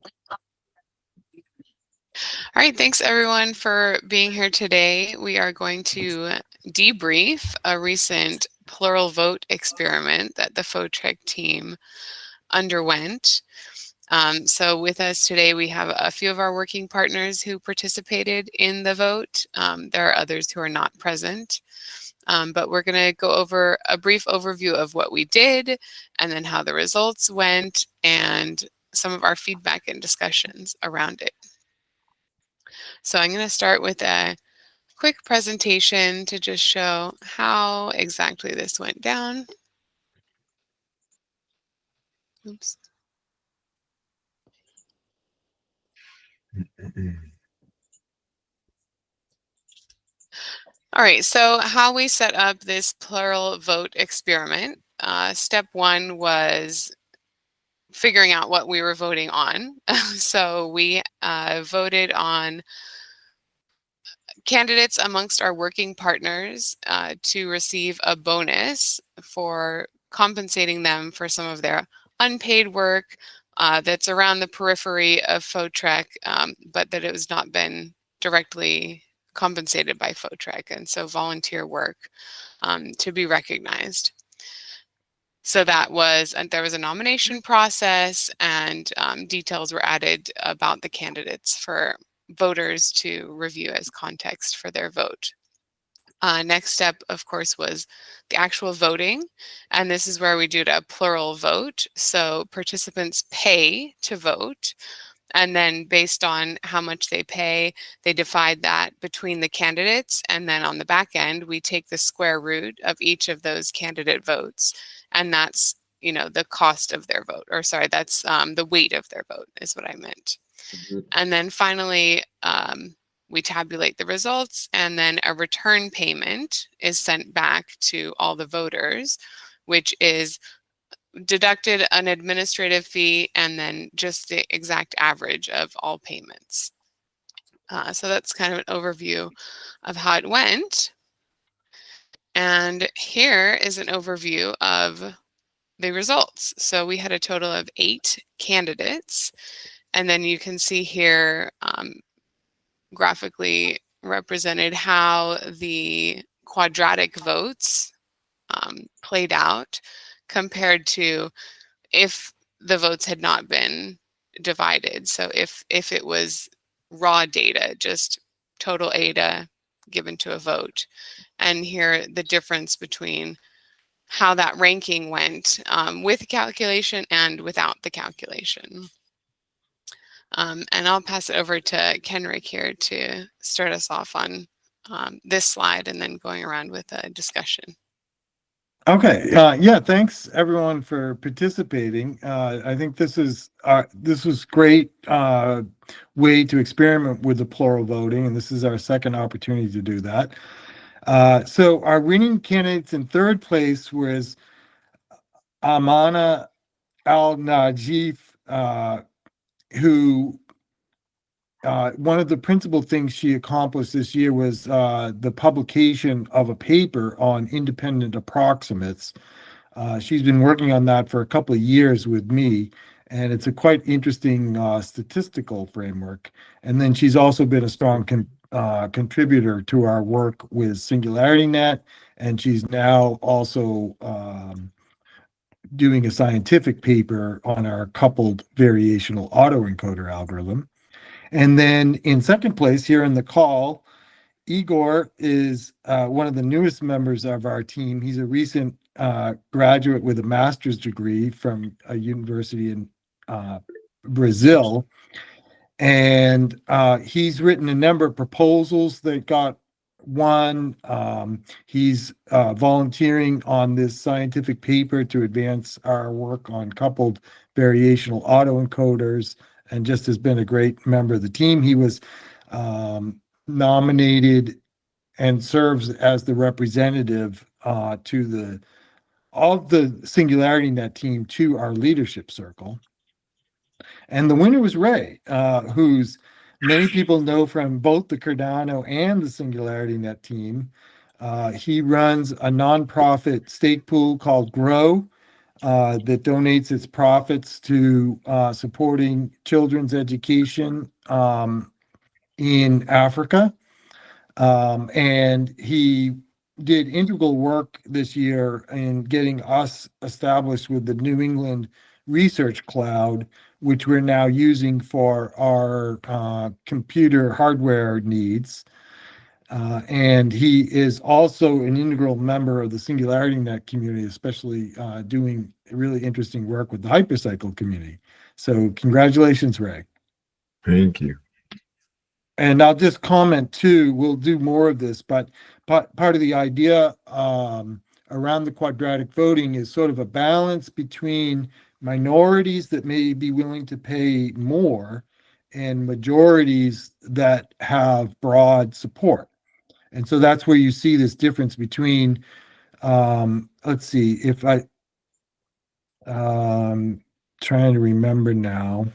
All right, thanks everyone for being here today. We are going to debrief a recent plural vote experiment that the Photrek team underwent. So with us today, we have a few of our working partners who participated in the vote. There are others who are not present, but we're going to go over a brief overview of what we did and then how the results went and some of our feedback and discussions around it. So I'm going to start with a quick presentation to just show how exactly this went down. Oops. All right, so how we set up this plural vote experiment. Step one was figuring out what we were voting on. So we voted on candidates amongst our working partners to receive a bonus for compensating them for some of their unpaid work that's around the periphery of Photrek, but that it has not been directly compensated by Photrek, and so volunteer work to be recognized. So that was, and there was a nomination process, and details were added about the candidates for voters to review as context for their vote. Next step, of course, was the actual voting, and this is where we do a plural vote. So participants pay to vote, and then based on how much they pay, they divide that between the candidates, and then on the back end, we take the square root of each of those candidate votes, and that's, you know, the cost of their vote, or sorry, that's the weight of their vote is what I meant. And then finally, we tabulate the results, and then a return payment is sent back to all the voters, which is deducted an administrative fee and then just the exact average of all payments. So that's kind of an overview of how it went. And here is an overview of the results. So we had a total of 8 candidates. And then you can see here graphically represented how the quadratic votes played out compared to if the votes had not been divided. So if it was raw data, just total ADA given to a vote. And here the difference between how that ranking went with the calculation and without the calculation. And I'll pass it over to Kenrick here to start us off on this slide and then going around with a discussion. Okay. Yeah. Thanks everyone for participating. I think this was great way to experiment with the plural voting, and this is our second opportunity to do that. So our winning candidates in third place was Amana Al-Najif, who one of the principal things she accomplished this year was the publication of a paper on independent approximates. She's been working on that for a couple of years with me, and it's a quite interesting statistical framework. And then she's also been a strong contributor to our work with SingularityNet, and she's now also doing a scientific paper on our coupled variational autoencoder algorithm. And then in second place here in the call, Igor is one of the newest members of our team. He's a recent graduate with a master's degree from a university in Brazil. And he's written a number of proposals that got won. He's volunteering on this scientific paper to advance our work on coupled variational autoencoders, and just has been a great member of the team. He was nominated and serves as the representative to all of the SingularityNet team to our leadership circle. And the winner was Ray, who's many people know from both the Cardano and the SingularityNet team. He runs a nonprofit stake pool called Grow, that donates its profits to supporting children's education in Africa. And he did integral work this year in getting us established with the New England Research Cloud, which we're now using for our computer hardware needs. And he is also an integral member of the Singularity Net community, especially doing really interesting work with the hypercycle community. So congratulations, Ray. Thank you. And I'll just comment too, we'll do more of this, but part of the idea around the quadratic voting is sort of a balance between minorities that may be willing to pay more and majorities that have broad support. And so that's where you see this difference between, let's see, if trying to remember now,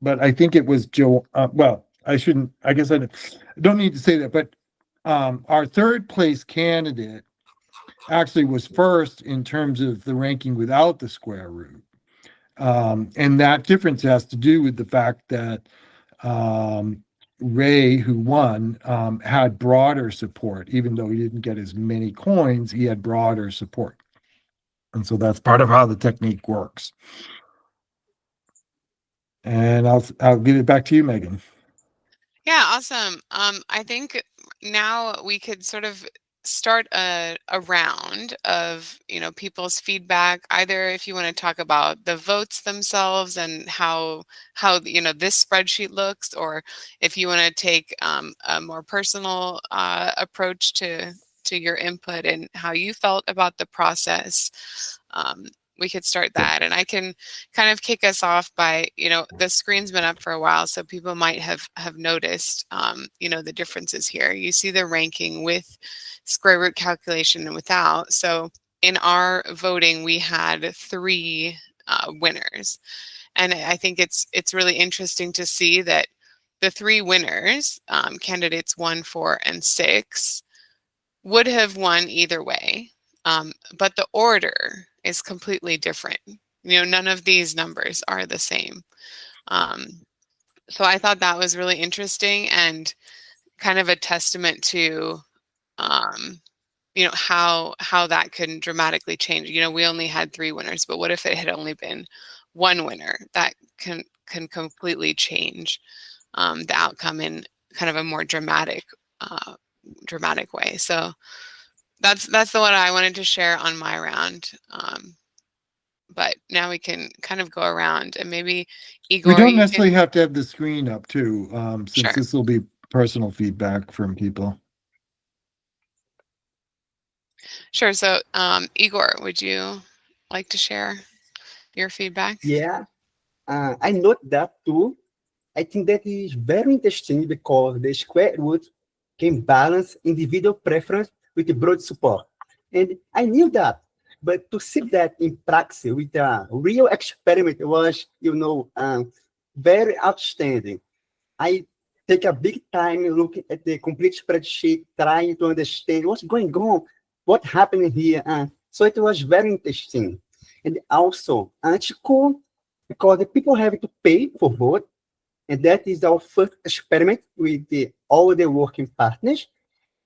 but I think it was Joe. Well, I shouldn't, I guess I don't need to say that, but our third place candidate actually was first in terms of the ranking without the square root. And that difference has to do with the fact that Ray, who won, had broader support. Even though he didn't get as many coins, he had broader support. And so that's part of how the technique works. And I'll give it back to you, Megan. Yeah, awesome. I think now we could sort of start a round of, people's feedback, either if you want to talk about the votes themselves and how this spreadsheet looks, or if you want to take a more personal approach to your input and how you felt about the process. We could start that, and I can kind of kick us off by, the screen's been up for a while, so people might have noticed, the differences here. You see the ranking with square root calculation and without. So in our voting, we had 3 winners, and I think it's really interesting to see that the 3 winners, candidates 1, 4, and 6, would have won either way, but the order is completely different. None of these numbers are the same. So I thought that was really interesting and kind of a testament to, how that can dramatically change. We only had 3 winners, but what if it had only been 1 winner? That can completely change the outcome in kind of a more dramatic way. So that's the one I wanted to share on my round. But now we can kind of go around, and maybe Igor, we don't necessarily have to have the screen up too, since Sure. This will be personal feedback from people. Sure. So Igor, would you like to share your feedback? Yeah, I note that too. I think that is very interesting because the square root can balance individual preference with the broad support. And I knew that, but to see that in practice with a real experiment was, very outstanding. I take a big time looking at the complete spreadsheet, trying to understand what's going on, what happened here. So it was very interesting. And also, it's cool because the people have to pay for vote. And that is our first experiment with all the working partners.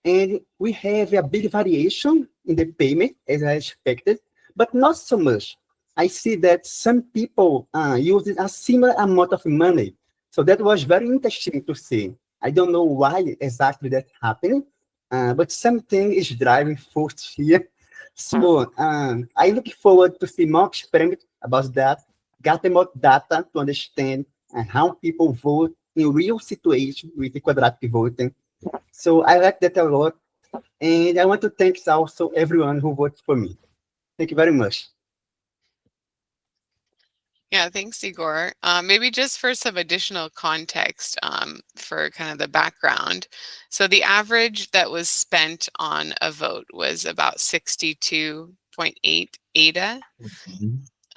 And we have a big variation in the payment, as I expected, but not so much. I see that some people use a similar amount of money. So that was very interesting to see. I don't know why exactly that happened, but something is driving force here. So I look forward to see more experiments about that, get more data to understand how people vote in real situations with the quadratic voting. So I like that a lot. And I want to thank also everyone who voted for me. Thank you very much. Yeah, thanks, Igor. Maybe just for some additional context for kind of the background. So the average that was spent on a vote was about 62.8 ADA.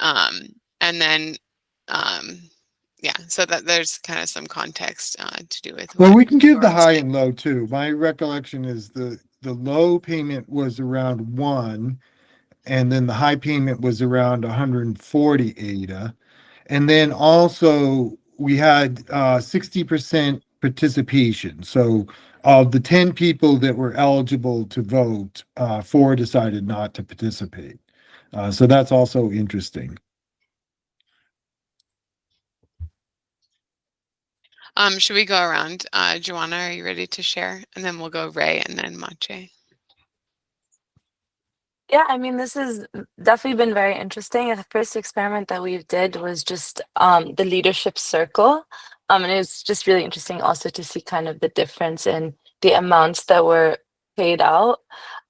And then, yeah, so that there's kind of some context to do with. Well, we can give the high and low too. My recollection is the low payment was around 1, and then the high payment was around 140 ADA. And then also we had 60% participation. So of the 10 people that were eligible to vote, 4 decided not to participate. So that's also interesting. Should we go around? Joanna, are you ready to share? And then we'll go Ray and then Mache. Yeah, I mean, this has definitely been very interesting. The first experiment that we did was just the leadership circle. And it was just really interesting also to see kind of the difference in the amounts that were paid out,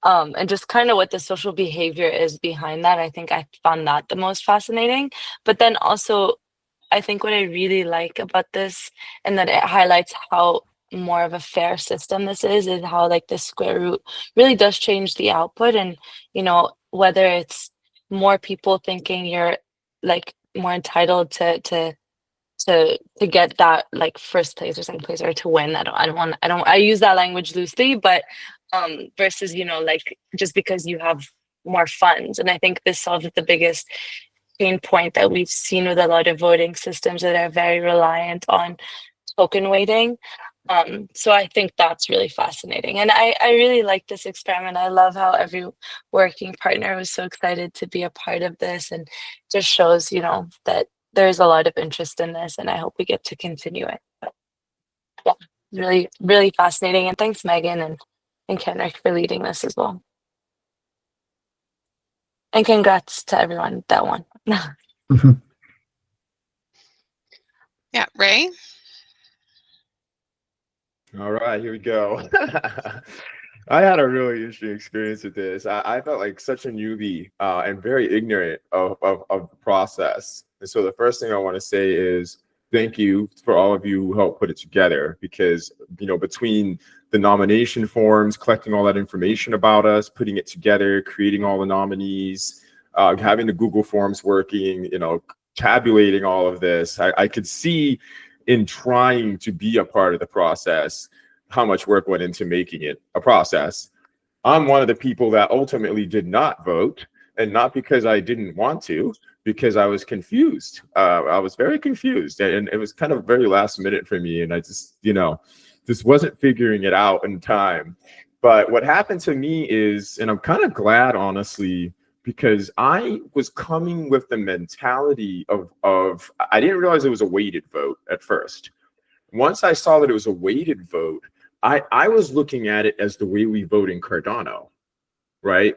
and just kind of what the social behavior is behind that. I think I found that the most fascinating. But then also, I think what I really like about this, and that it highlights how more of a fair system this is how like the square root really does change the output. And whether it's more people thinking you're like more entitled to get that like first place or second place or to win. I use that language loosely, but versus like just because you have more funds. And I think this solves the biggest pain point that we've seen with a lot of voting systems that are very reliant on token weighting. So I think that's really fascinating. And I really like this experiment. I love how every working partner was so excited to be a part of this, and just shows, that there's a lot of interest in this, and I hope we get to continue it. But yeah, really, really fascinating. And thanks, Megan and Kenrick, for leading this as well. And congrats to everyone that won. Yeah, Ray? All right, here we go. I had a really interesting experience with this. I felt like such a newbie and very ignorant of the process. And so the first thing I want to say is thank you for all of you who helped put it together, because, between the nomination forms, collecting all that information about us, putting it together, creating all the nominees, having the Google Forms working, tabulating all of this, I could see in trying to be a part of the process how much work went into making it a process. I'm one of the people that ultimately did not vote, and not because I didn't want to, because I was confused. I was very confused, and it was kind of very last minute for me, and I just, just wasn't figuring it out in time. But what happened to me is, and I'm kind of glad, honestly, because I was coming with the mentality of I didn't realize it was a weighted vote at first. Once I saw that it was a weighted vote, I was looking at it as the way we vote in Cardano, right?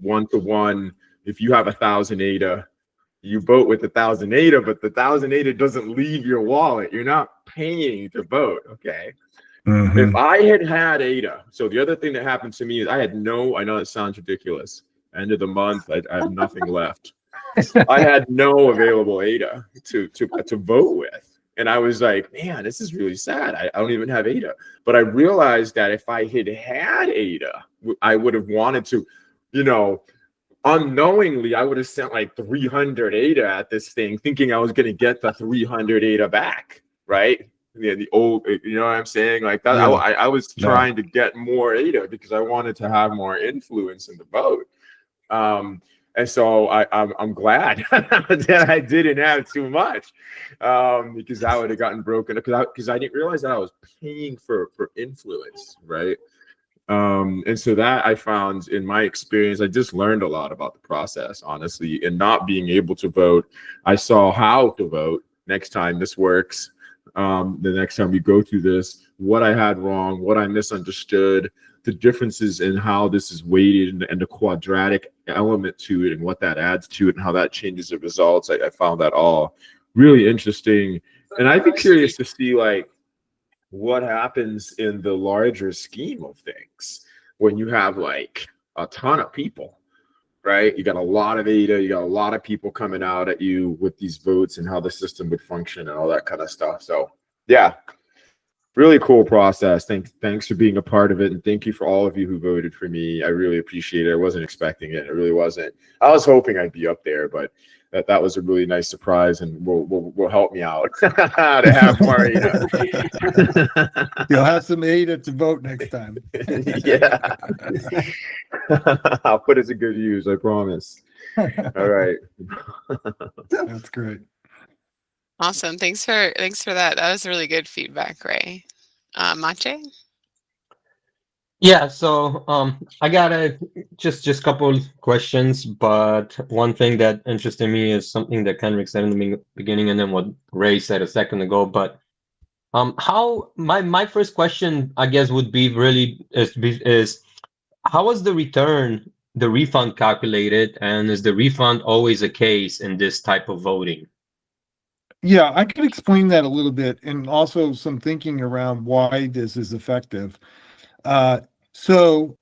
1-to-1. If you have 1,000 ADA, you vote with 1,000 ADA, but the 1,000 ADA doesn't leave your wallet. You're not paying to vote, okay? If I had ADA, so the other thing that happened to me is I know it sounds ridiculous. End of the month, I have nothing left. I had no available ADA to vote with. And I was like, man, this is really sad. I don't even have ADA. But I realized that if I had ADA, I would have wanted to, unknowingly, I would have sent like 300 ADA at this thing, thinking I was going to get the 300 ADA back, right? The old, you know what I'm saying? Like that, yeah. I was trying to get more ADA because I wanted to have more influence in the vote. And so I'm glad that I didn't have too much, because I would have gotten broken, because I didn't realize that I was paying for influence, right? And so that I found in my experience, I just learned a lot about the process, honestly, and not being able to vote. I saw how to vote next time this works. The next time we go through this, what I had wrong, what I misunderstood, the differences in how this is weighted, and the quadratic element to it, and what that adds to it, and how that changes the results. I found that all really interesting. And I'd be curious to see like what happens in the larger scheme of things when you have like a ton of people, right? You got a lot of ADA, you got a lot of people coming out at you with these votes, and how the system would function and all that kind of stuff. So yeah, really cool process. Thanks for being a part of it, and thank you for all of you who voted for me. I really appreciate it. I wasn't expecting it. It really wasn't. I was hoping I'd be up there, but that was a really nice surprise, and will help me out to have more ADA. You'll have some ADA to vote next time. Yeah. I'll put it to good use, I promise. All right. That's great. Awesome. Thanks for that. That was really good feedback, Ray. Mache? Yeah, so I got just couple questions, but one thing that interested me is something that Kendrick said in the beginning, and then what Ray said a second ago. But how my first question, I guess, would be really is how was the refund calculated, and is the refund always a case in this type of voting? Yeah, I could explain that a little bit, and also some thinking around why this is effective. So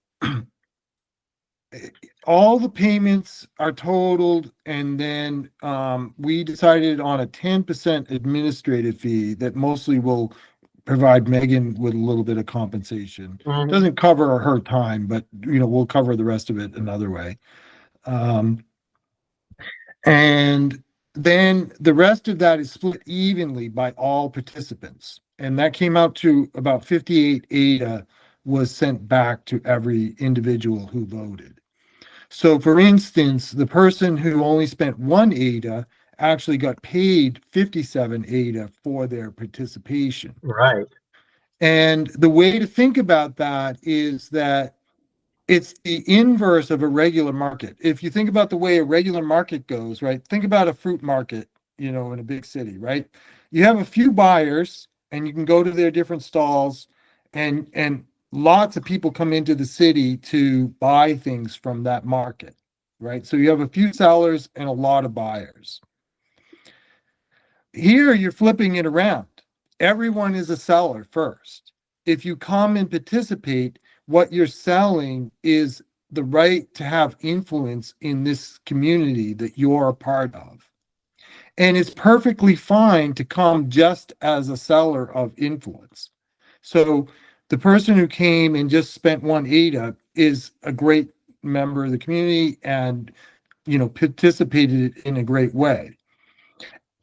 all the payments are totaled, and then we decided on a 10% administrative fee that mostly will provide Megan with a little bit of compensation. Doesn't cover her time, but we'll cover the rest of it another way. And then the rest of that is split evenly by all participants. And that came out to about 58 ADA was sent back to every individual who voted. So for instance, the person who only spent 1 ADA actually got paid 57 ADA for their participation. Right. And the way to think about that is that it's the inverse of a regular market. If you think about the way a regular market goes, right? Think about a fruit market, in a big city, right? You have a few buyers and you can go to their different stalls, and lots of people come into the city to buy things from that market, right? So you have a few sellers and a lot of buyers. Here you're flipping it around. Everyone is a seller first. If you come and participate, what you're selling is the right to have influence in this community that you're a part of. And it's perfectly fine to come just as a seller of influence. So the person who came and just spent 1 ADA is a great member of the community and, participated in a great way.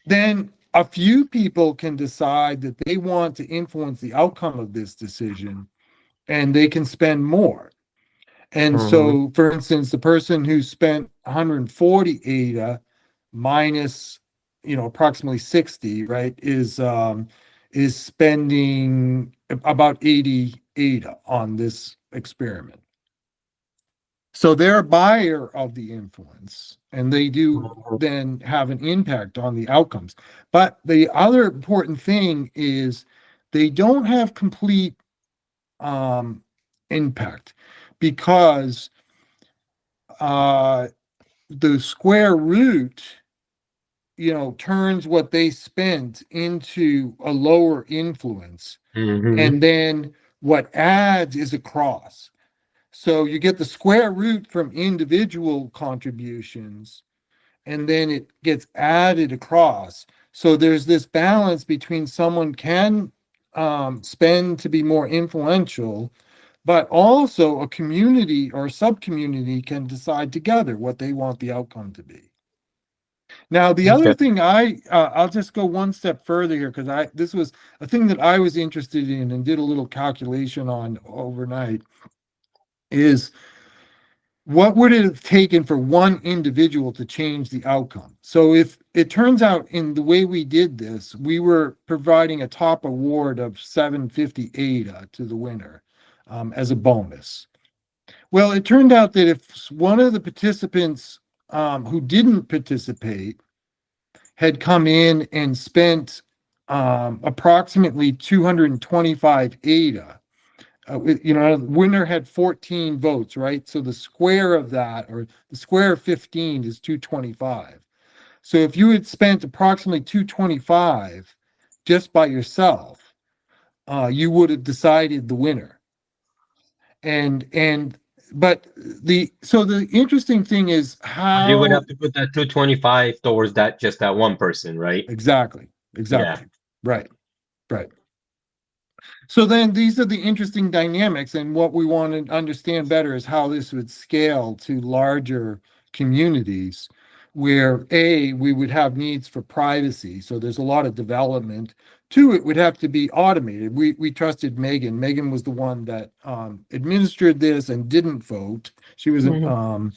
Then a few people can decide that they want to influence the outcome of this decision, and they can spend more. And so, for instance, the person who spent 140 ADA minus, approximately 60, right, is spending about 80 ADA on this experiment. So they're a buyer of the influence, and they do then have an impact on the outcomes. But the other important thing is they don't have complete impact, because the square root, turns what they spent into a lower influence. And then what adds is a cross. So you get the square root from individual contributions, and then it gets added across. So there's this balance between someone can spend to be more influential, but also a community or a sub-community can decide together what they want the outcome to be. Now, the other thing I'll just go one step further here, because this was a thing that I was interested in and did a little calculation on overnight, is what would it have taken for one individual to change the outcome? So if it turns out in the way we did this, we were providing a top award of 750 ADA to the winner as a bonus. Well, it turned out that if one of the participants who didn't participate had come in and spent approximately 225 ADA, winner had 14 votes, right? So the square of that, or the square of 15, is 225. So if you had spent approximately 225 just by yourself, you would have decided the winner. But the interesting thing is how you would have to put that 225 towards that one person, right? Exactly. Yeah. Right. So then these are the interesting dynamics, and what we want to understand better is how this would scale to larger communities where we would have needs for privacy. So there's a lot of development Two, it would have to be automated. We trusted Megan. Megan was the one that administered this and didn't vote. She was and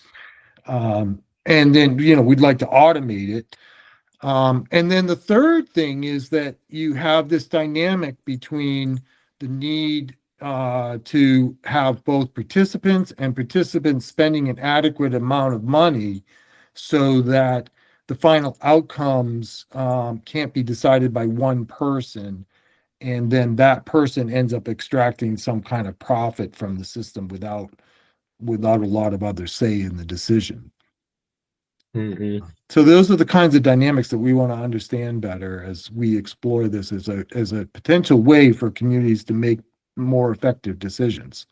then, you know, we'd like to automate it. And then the third thing is that you have this dynamic between the need to have both participants and participants spending an adequate amount of money so that the final outcomes can't be decided by one person. And then that person ends up extracting some kind of profit from the system without a lot of other say in the decision. Mm-hmm. So those are the kinds of dynamics that we want to understand better as we explore this as a potential way for communities to make more effective decisions.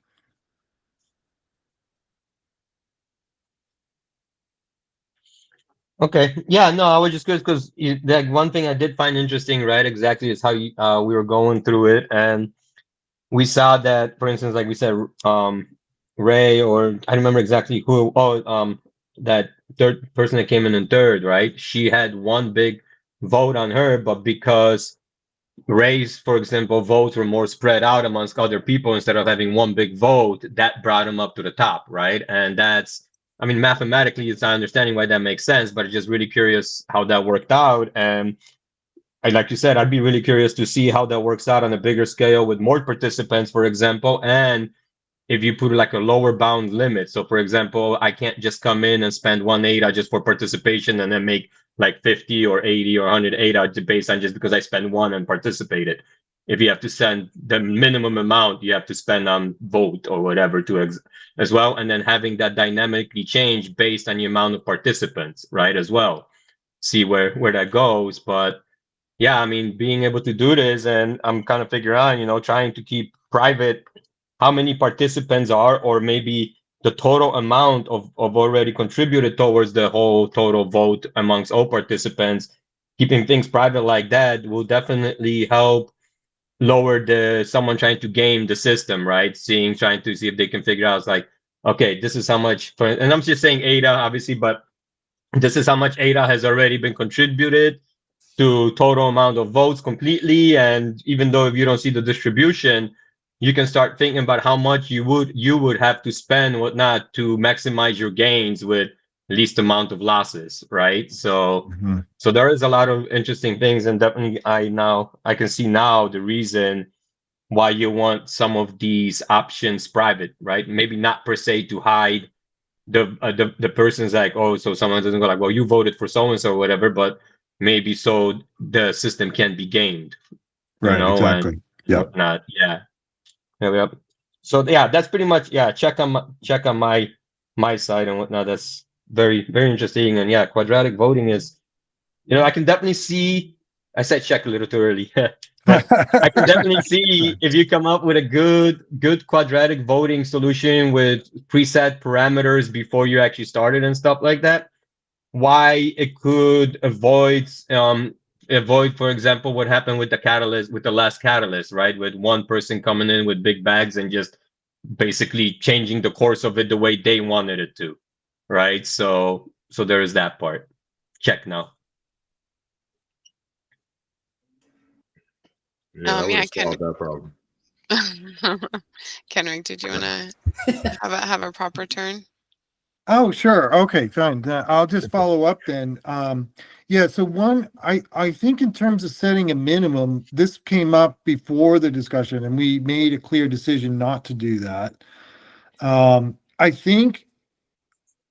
Okay. Yeah, no, I was just curious because that one thing I did find interesting, right? Exactly, is how we were going through it, and we saw that, for instance, like we said, Ray, or I don't remember exactly who. Oh, that third person that came in third, right? She had one big vote on her, but because Ray's, for example, votes were more spread out amongst other people instead of having one big vote, that brought him up to the top, right? And that's, I mean, mathematically, it's not understanding why that makes sense, but just really curious how that worked out. And like you said, I'd be really curious to see how that works out on a bigger scale with more participants, for example, and if you put like a lower bound limit. So for example, I can't just come in and spend 1 ADA just for participation and then make like 50 or 80 or 100 ADA based on just because I spend one and participated. If you have to send the minimum amount you have to spend on vote or whatever to as well, and then having that dynamically change based on the amount of participants, right, as well. See where that goes. But yeah, I mean, being able to do this, and I'm kind of figuring out, you know, trying to keep private how many participants are, or maybe the total amount of already contributed towards the whole total vote amongst all participants. Keeping things private like that will definitely help lower the someone trying to game the system, right? Trying to see if they can figure out, it's like, okay, this is how much for, and I'm just saying ADA, obviously, but this is how much ADA has already been contributed to total amount of votes completely. And even though if you don't see the distribution, you can start thinking about how much you would have to spend whatnot to maximize your gains with least amount of losses, right? So so there is a lot of interesting things, and definitely I can see now the reason why you want some of these options private, right? Maybe not per se to hide the person's like, oh, so someone doesn't go like, well, you voted for so and so or whatever, but maybe so the system can be gamed, Right, you know, exactly. and Yeah. whatnot. Yeah. Yep. So yeah, that's pretty much, yeah. Check on my side and whatnot. That's very, very interesting. And yeah, quadratic voting is, you know, I can definitely see. I said check a little too early, but I can definitely see if you come up with a good quadratic voting solution with preset parameters before you actually started and stuff like that, why it could avoid, for example, what happened with the last catalyst, right? With one person coming in with big bags and just basically changing the course of it the way they wanted it to, right? So there is that part. Check now. Yeah, that would Yeah, have solved that problem. Kenrick, did you want to have a proper turn? Oh, sure. Okay, fine. I'll just follow up then. Yeah, so one, I think in terms of setting a minimum, this came up before the discussion and we made a clear decision not to do that. I think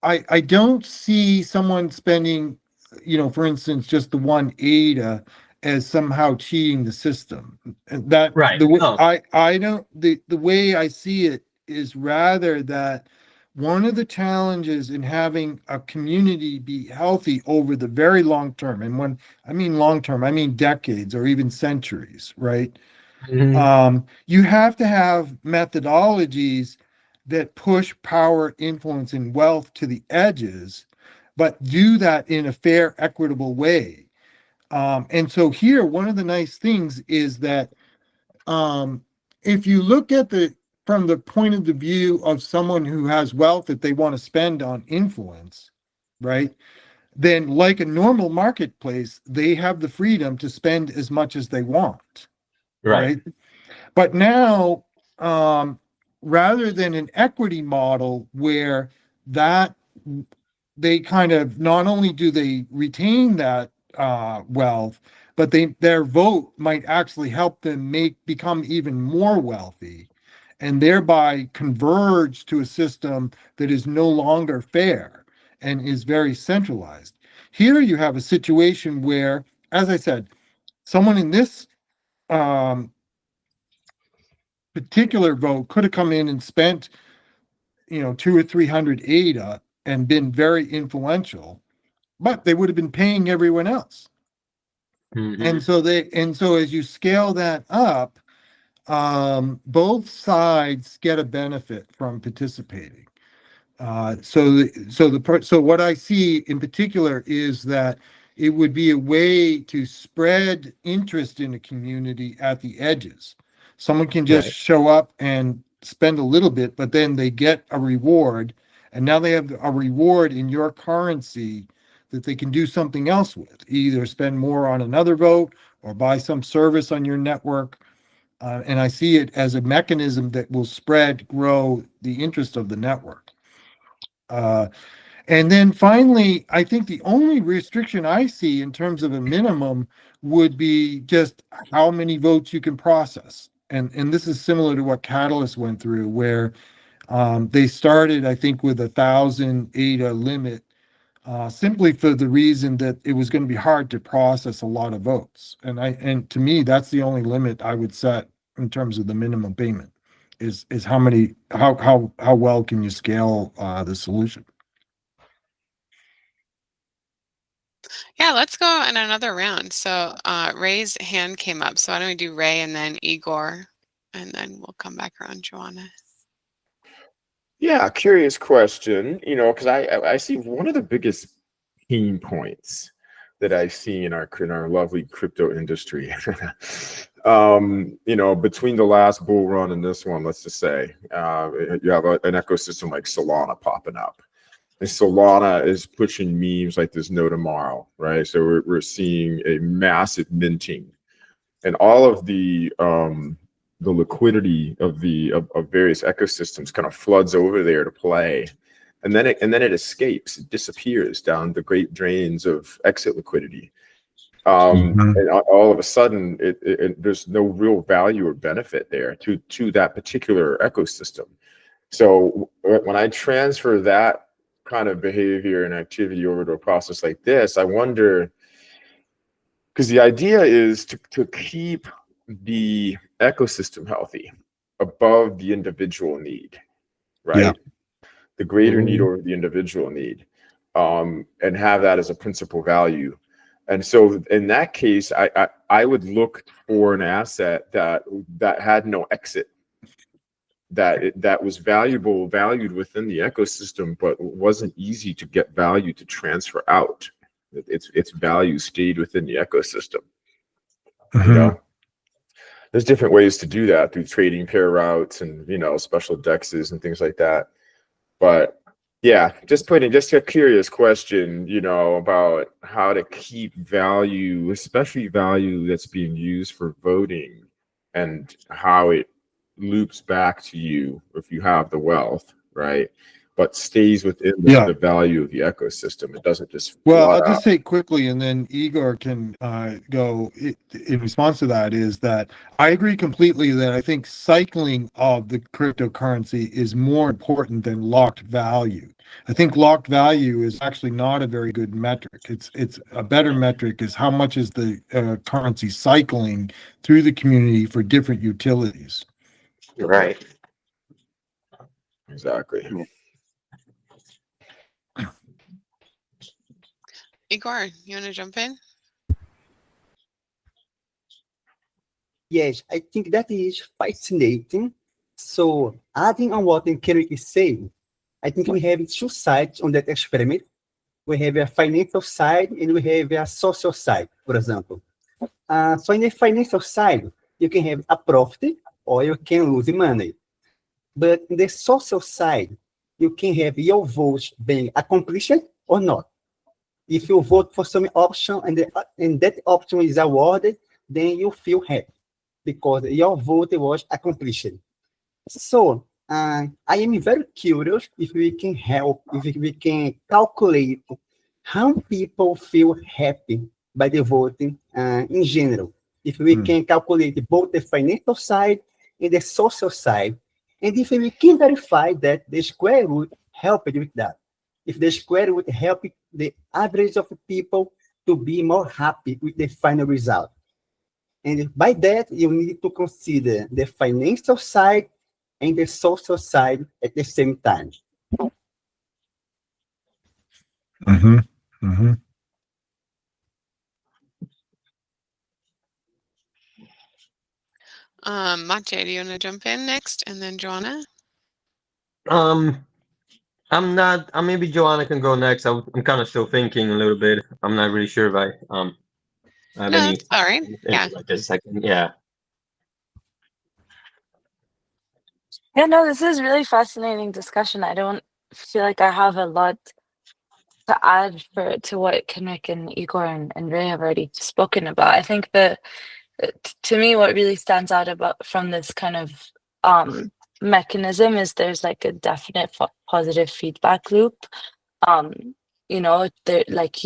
I don't see someone spending, you know, for instance, just the one ADA as somehow cheating the system. And that Right. the way No. I don't the way I see it is rather that one of the challenges in having a community be healthy over the very long term, and when I mean long term, I mean decades or even centuries, right? You have to have methodologies that push power, influence, and wealth to the edges, but do that in a fair, equitable way. And so here, one of the nice things is that if you look at from the point of the view of someone who has wealth that they want to spend on influence, right? then like a normal marketplace, they have the freedom to spend as much as they want. Right. But now, rather than an equity model where that they kind of not only do they retain that wealth, but their vote might actually help them become even more wealthy, and thereby converge to a system that is no longer fair and is very centralized. Here you have a situation where, as I said, someone in this particular vote could have come in and spent, 200 or 300 ADA and been very influential, but they would have been paying everyone else. Mhm. And so as you scale that up, both sides get a benefit from participating. So what I see in particular is that it would be a way to spread interest in a community at the edges. Someone can just Right. show up and spend a little bit, but then they get a reward, and now they have a reward in your currency that they can do something else with, either spend more on another vote or buy some service on your network. And I see it as a mechanism that will grow the interest of the network. And then finally, I think the only restriction I see in terms of a minimum would be just how many votes you can process. And this is similar to what Catalyst went through, where they started, I think, with 1,000 ADA limit, simply for the reason that it was going to be hard to process a lot of votes. And to me, that's the only limit I would set in terms of the minimum payment, is how well can you scale the solution. Yeah, let's go in another round. So Ray's hand came up. So why don't we do Ray and then Igor, and then we'll come back around Joanna. Yeah, curious question, because I see one of the biggest pain points that I see in our lovely crypto industry. Between the last bull run and this one, let's just say, you have an ecosystem like Solana popping up. And Solana is pushing memes like there's no tomorrow, right? So we're seeing a massive minting, and all of the liquidity of various ecosystems kind of floods over there to play, and then it escapes, it disappears down the great drains of exit liquidity. And all of a sudden, there's no real value or benefit there to that particular ecosystem. So when I transfer that kind of behavior and activity over to a process like this, I wonder, because the idea is to keep the ecosystem healthy above the individual need, right? Yeah. The greater need over the individual need, and have that as a principal value. And so in that case, I would look for an asset that had no exit, that was valued within the ecosystem, but wasn't easy to get value to transfer out. Its value stayed within the ecosystem. There's different ways to do that through trading pair routes and special dexes and things like that. But yeah, just a curious question, about how to keep value, especially value that's being used for voting, and how it loops back to you if you have the wealth, right? But stays within the value of the ecosystem. It doesn't just I'll just say quickly, and then Igor can go in response to that, is that I agree completely that I think cycling of the cryptocurrency is more important than locked value. I think locked value is actually not a very good metric. It's a better metric is how much is the currency cycling through the community for different utilities. Right. Exactly. Igor, you want to jump in? Yes, I think that is fascinating. So adding on what Kenrick is saying, I think we have two sides on that experiment. We have a financial side and we have a social side, for example. So in the financial side, you can have a profit or you can lose money. But in the social side, you can have your votes being accomplished or not. If you vote for some option and that option is awarded, then you feel happy because your vote was accomplished. So I am very curious if we can help, if we can calculate how people feel happy by the voting in general. If we can calculate both the financial side and the social side, and if we can verify that the square root helped with that, if the square root helped the average of people to be more happy with the final result. And by that, you need to consider the financial side and the social side at the same time. Mm-hmm. Mm-hmm. Mache, do you want to jump in next, and then Joanna? I'm not. Maybe Joanna can go next. I'm kind of still thinking a little bit. I'm not really sure if I have No, any that's all right. Yeah. like a second. Yeah. Yeah, no, this is really fascinating discussion. I don't feel like I have a lot to add to what Kenrick and Igor and Ray have already spoken about. I think to me, what really stands out about from this kind of mechanism is there's like a definite positive feedback loop. Um, there like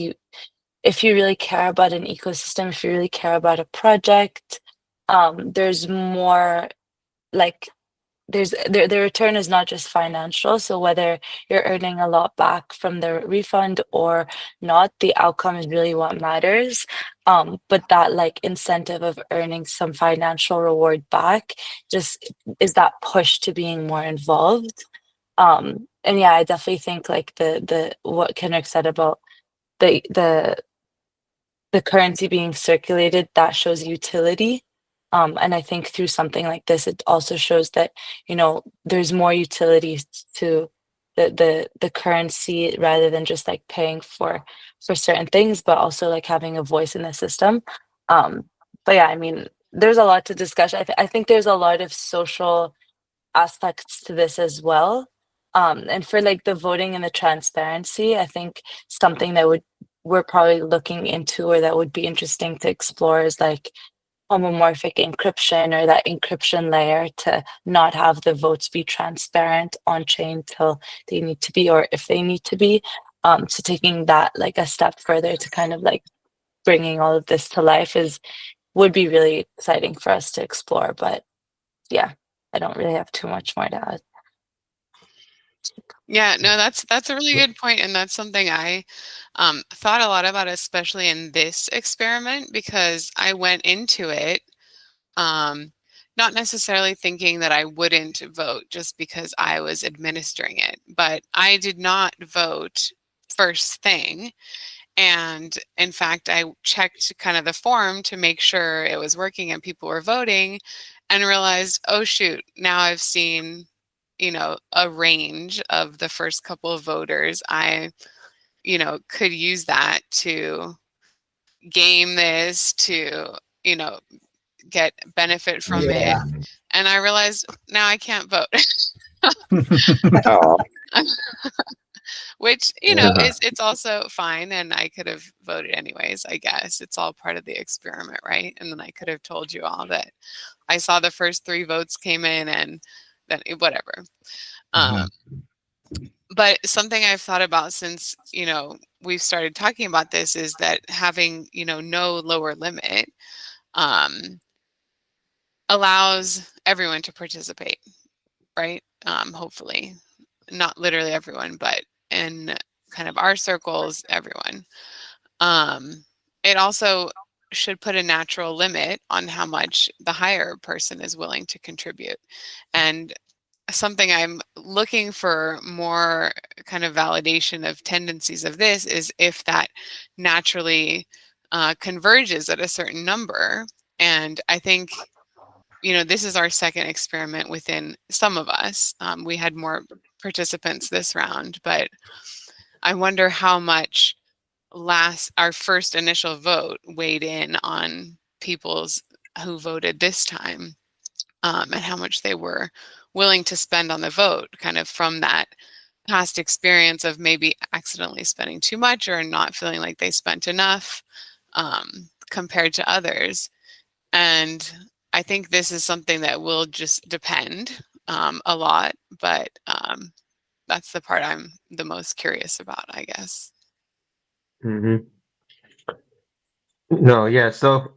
if you really care about an ecosystem, if you really care about a project, there's more like the return is not just financial. So whether you're earning a lot back from the refund or not, the outcome is really what matters. But that like incentive of earning some financial reward back just is that push to being more involved. And yeah, I definitely think like the what Kendrick said about the currency being circulated, that shows utility. And I think through something like this, it also shows that, there's more utility to the currency rather than just like paying for certain things, but also like having a voice in the system. But yeah, I mean, there's a lot to discuss. I think there's a lot of social aspects to this as well. And for like the voting and the transparency, I think something that we're probably looking into or that would be interesting to explore is like homomorphic encryption or that encryption layer to not have the votes be transparent on chain till they need to be or if they need to be. So taking that like a step further to kind of like bringing all of this to life would be really exciting for us to explore. But yeah, I don't really have too much more to add. Yeah, no, that's a really good point, and that's something I thought a lot about, especially in this experiment, because I went into it not necessarily thinking that I wouldn't vote just because I was administering it, but I did not vote first thing. And in fact, I checked kind of the form to make sure it was working and people were voting and realized, oh, shoot, now I've seen, a range of the first couple of voters. I, could use that to game this, to, get benefit from it. And I realized now I can't vote. Oh, Which, it's also fine. And I could have voted anyways, I guess. It's all part of the experiment, right? And then I could have told you all that I saw the first 3 votes came in and then whatever. But something I've thought about since, we've started talking about this is that having, no lower limit allows everyone to participate, right? Hopefully. Not literally everyone, but in kind of our circles, everyone. It also should put a natural limit on how much the higher person is willing to contribute. And something I'm looking for more kind of validation of tendencies of this is if that naturally converges at a certain number. And I think, this is our second experiment within some of us. We had more participants this round, but I wonder how much our first initial vote weighed in on people's who voted this time, and how much they were willing to spend on the vote, kind of from that past experience of maybe accidentally spending too much or not feeling like they spent enough compared to others. And I think this is something that will just depend a lot, but that's the part I'm the most curious about, I guess. Mm-hmm. No, yeah. So,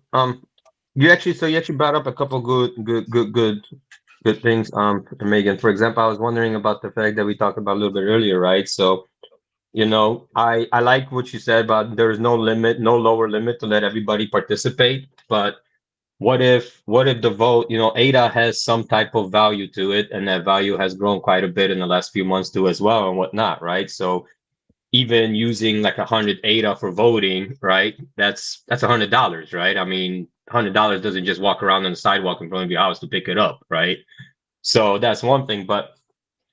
you actually brought up a couple good things, Megan. For example, I was wondering about the fact that we talked about a little bit earlier, right? So, I like what you said about there's no limit, no lower limit to let everybody participate. But what if the vote, ADA has some type of value to it, and that value has grown quite a bit in the last few months too, as well, and whatnot, right? So even using like 100 ADA for voting, right? That's $100, right? I mean, $100 doesn't just walk around on the sidewalk in front of your house to pick it up, right? So that's one thing. But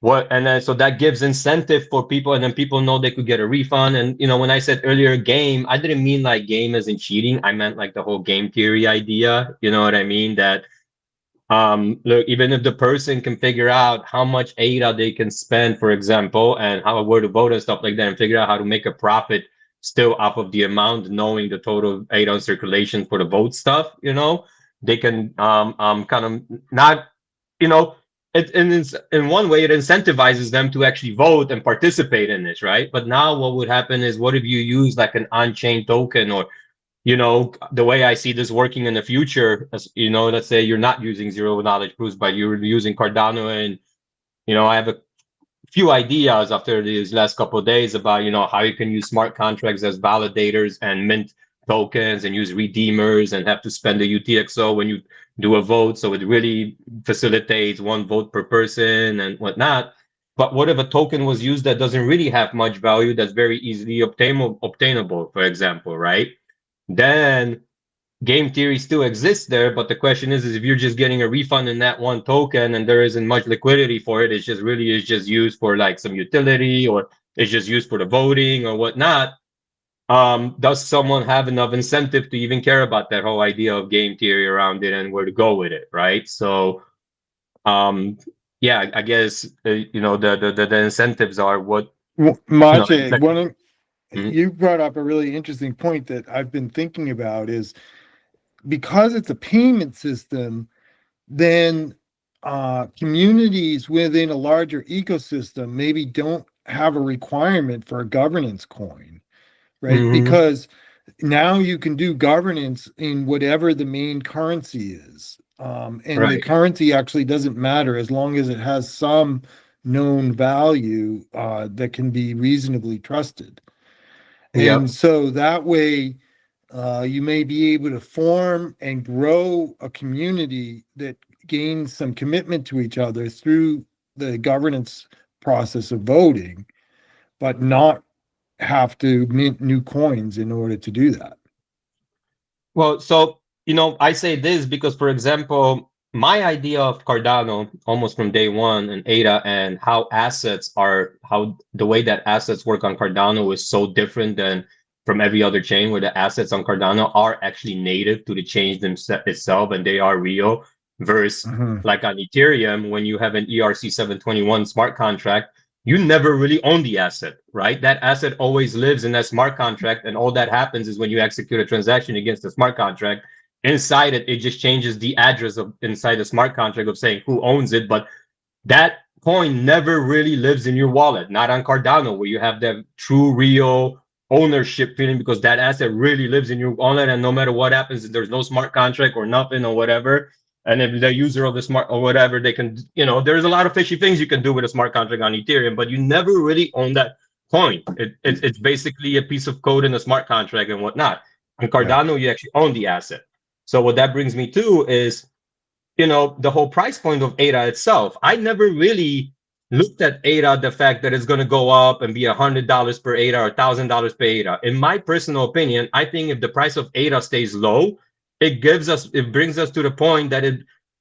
so that gives incentive for people, and then people know they could get a refund. And when I said earlier game, I didn't mean like game as in cheating. I meant like the whole game theory idea. You know what I mean? That look, even if the person can figure out how much ADA they can spend, for example, and where to vote and stuff like that, and figure out how to make a profit still off of the amount, knowing the total ADA in circulation for the vote stuff, they can kind of not, you know, in one way it incentivizes them to actually vote and participate in this, right? But now what would happen is, what if you use like an on-chain token, or the way I see this working in the future, as let's say you're not using zero knowledge proofs, but you're using Cardano, and I have a few ideas after these last couple of days about how you can use smart contracts as validators and mint tokens and use redeemers and have to spend a UTXO when you do a vote, so it really facilitates one vote per person and whatnot. But what if a token was used that doesn't really have much value, that's very easily obtainable, for example, right? Then game theory still exists there, but the question is if you're just getting a refund in that one token and there isn't much liquidity for it, it's just used for like some utility, or it's just used for the voting or whatnot. Does someone have enough incentive to even care about that whole idea of game theory around it and where to go with it, right? So, yeah, I guess the incentives are what Mache, like, you brought up a really interesting point that I've been thinking about, is because it's a payment system, then communities within a larger ecosystem maybe don't have a requirement for a governance coin, right? Mhm. Because now you can do governance in whatever the main currency is. And the Right. currency actually doesn't matter as long as it has some known value that can be reasonably trusted. Yep. And so that way, you may be able to form and grow a community that gains some commitment to each other through the governance process of voting, but not have to mint new coins in order to do that. Well, so, I say this because, for example, my idea of Cardano almost from day one, and ADA, and how the way that assets work on Cardano is so different than from every other chain, where the assets on Cardano are actually native to the chain itself and they are real, versus like on Ethereum, when you have an ERC 721 smart contract, you never really own the asset, right? That asset always lives in that smart contract, and all that happens is when you execute a transaction against the smart contract, inside it just changes the address of inside the smart contract of saying who owns it, but that coin never really lives in your wallet, not on Cardano, where you have that true, real ownership feeling, because that asset really lives in your wallet, and no matter what happens, if there's no smart contract or nothing or whatever, and if the user of the smart or whatever, they can, there's a lot of fishy things you can do with a smart contract on Ethereum, but you never really own that coin. It's basically a piece of code in a smart contract and whatnot. On Cardano, you actually own the asset. So what that brings me to is, the whole price point of ADA itself. I never really looked at ADA, the fact that it's going to go up and be $100 per ADA or $1,000 per ADA. In my personal opinion, I think if the price of ADA stays low, it brings us to the point that it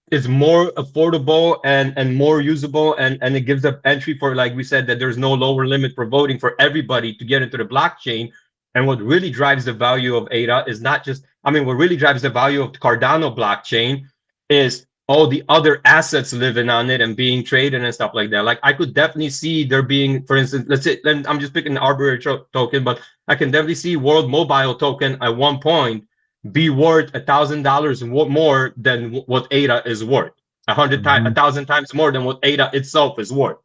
is more affordable and more usable, and it gives up entry for, like we said, that there's no lower limit for voting for everybody to get into the blockchain. And what really drives the value of ADA is not just, what really drives the value of the Cardano blockchain is all the other assets living on it and being traded and stuff like that. Like I could definitely see there being, for instance, let's say, I'm just picking an arbitrary token, but I can definitely see World Mobile token at one point be worth $1,000 more than what ADA is worth, 1,000 times more than what ADA itself is worth,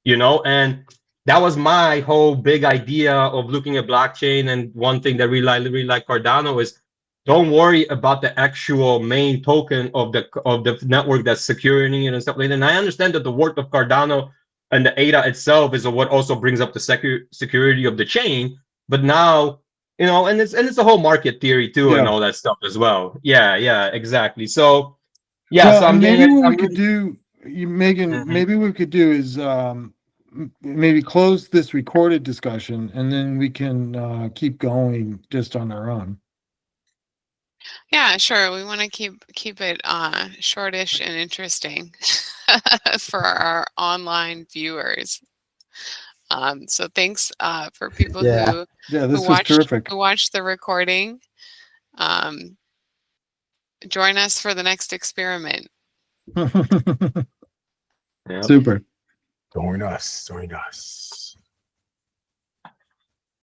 you know? And that was my whole big idea of looking at blockchain. And one thing that really like Cardano is, don't worry about the actual main token of the network that's securing it and stuff like that. And I understand that the work of Cardano and the ADA itself is what also brings up the security of the chain. But now, you know, and it's a whole market theory too, and all that stuff as well. Yeah, exactly. So yeah, well, so I'm maybe getting. what we could do, Megan, maybe what we could do is maybe close this recorded discussion, and then we can keep going just on our own. Yeah, sure. We want to keep it shortish and interesting for our online viewers. So thanks for people Yeah, this was terrific. who watched the recording. Join us for the next experiment. Super. Join us.